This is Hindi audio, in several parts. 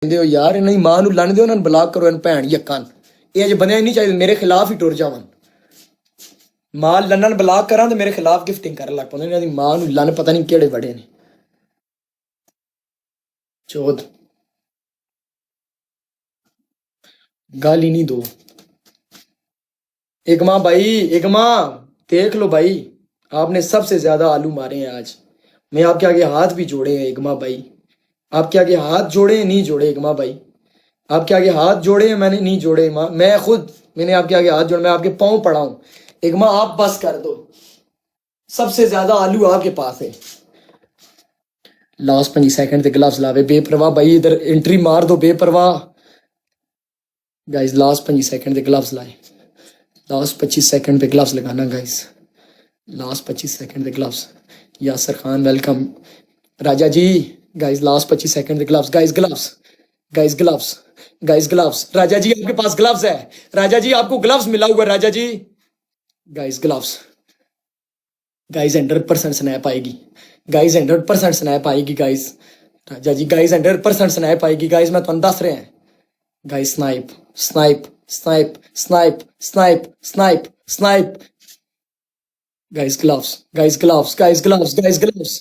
ਦਿਓ ਯਾਰ, ਇਹਨਾਂ ਦੀ ਮਾਂ ਨੂੰ ਲੰਨ ਦਿਓ, ਉਹਨਾਂ ਨੂੰ ਬਲਾਕ ਕਰੋ, ਇਹਨਾਂ ਭੈਣ ਯੱਕਾਂ ਇਹ ਅਜੇ ਬਣਿਆ ਨਹੀਂ ਚਾਹੀਦਾ, ਮੇਰੇ ਖਿਲਾਫ ਹੀ ਟੁਰ ਜਾਵਣ। ਮਾਂ ਲੰਨਣ ਬਲਾਕ ਕਰਾਂ ਤੇ ਮੇਰੇ ਖਿਲਾਫ ਗਿਫਟਿੰਗ ਕਰਨ ਲੱਗ ਪੈਂਦੇ, ਇਹਨਾਂ ਦੀ ਮਾਂ ਨੂੰ ਲੰਨ ਪਤਾ ਨਹੀਂ ਕਿਹੜੇ ਬੜੇ ਨੇ चौध। गाल ही नहीं दो इकमा भाई, इकमा देख लो भाई, आपने सबसे ज्यादा आलू मारे हैं आज। मैं आपके आगे हाथ भी जोड़े हैं इकमा भाई, आपके आगे हाथ जोड़े हैं, नहीं जोड़े इकमा भाई, आपके आगे हाथ जोड़े हैं, मैंने नहीं जोड़े। मैं खुद मैंने आपके आगे हाथ जोड़े, मैं आपके पाँव पड़ा हूं। इकमा आप बस कर दो, सबसे ज्यादा आलू आपके पास है। लास्ट 5 सेकंड ते ग्लव्स लावे बेपरवाह भाई, इधर एंट्री मार दो बेपरवाह गाइस। लास्ट 5 सेकंड ते ग्लव्स लाए, लास्ट 25 सेकंड पे ग्लव्स लगाना गाइस, लास्ट 25 सेकंड ते gloves. Yasir Khan welcome, Raja ji guys last 25 second ते gloves guys, gloves guys, gloves guys, gloves. Raja ji आपके पास ग्लव्स है, राजा जी आपको ग्लव्स मिला हुआ Raja ji guys, gloves guys. 100% snap आएगी गाइस, 100% स्नैप आएगी guys, Raja ji guys 100% snap आएगी गाइस, मैं तुम दस रहे हैं guys. Snipe snipe snipe snipe snipe snipe snipe guys, gloves guys, gloves guys, gloves guys, gloves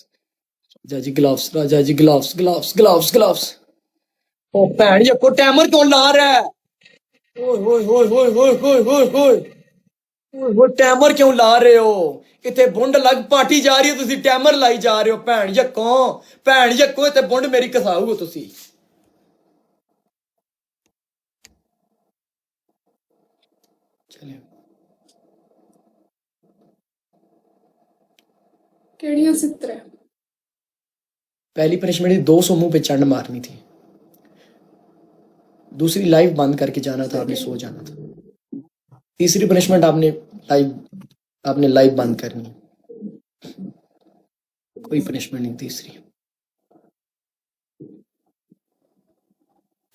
Raja ji, gloves Raja ji, gloves gloves gloves gloves. ओ भैन ये को टाइमर क्यों ला रहा है? ओए ओए ओए ओए ओए ओए ओए ओए वो टाइमर क्यों ला रहे हो? इतने बुंड लग पाटी जा रही हो, तुसी टाइमर लाई जा रहे हो भैन यक्को इतने बुंड मेरी कसाओ तुसी। चलिए केड़ियां सित्र है? पहली पनिशमेंट 200 मुंह पे चंड मारनी थी, दूसरी लाइव बंद करके जाना था, आपने सो जाना था। तीसरी पनिशमेंट आपने लाइव बंद करनी, कोई पनिशमेंट नहीं तीसरी,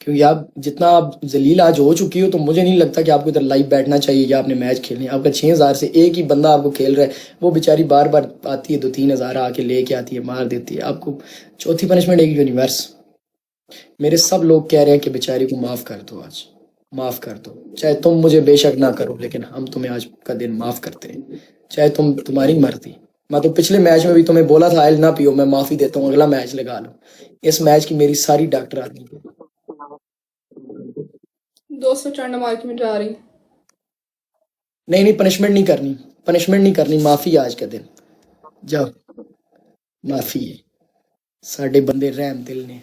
क्योंकि आप जितना आप जलील आज हो चुकी हो, तो मुझे नहीं लगता कि आपको इधर लाइव बैठना चाहिए या आपने मैच खेलने। आपका 6000 से एक ही बंदा आपको खेल रहा है, वो बेचारी बार बार आती है, 2-3 हज़ार आके लेके आती है, मार देती है आपको। चौथी पनिशमेंट एक यूनिवर्स। मेरे सब लोग कह रहे हैं कि बेचारी को माफ कर दो, आज माफ कर दो, चाहे तुम मुझे बेशक ना करो, लेकिन हम तुम्हें आज का दिन माफ करते हैं, चाहे तुम्हारी मर्जी। मैं तो पिछले मैच में भी तुम्हें बोला था आयल ना पियो, मैं माफी देता हूँ, अगला मैच लगा लो। इस मैच की मेरी सारी डॉक्टर आदमी 200 चंड मार के मैं जा रही। नहीं पनिशमेंट नहीं करनी, पनिशमेंट नहीं करनी, माफी आज का दिन, जाओ माफी है। साडे बंदे रहम दिल ने,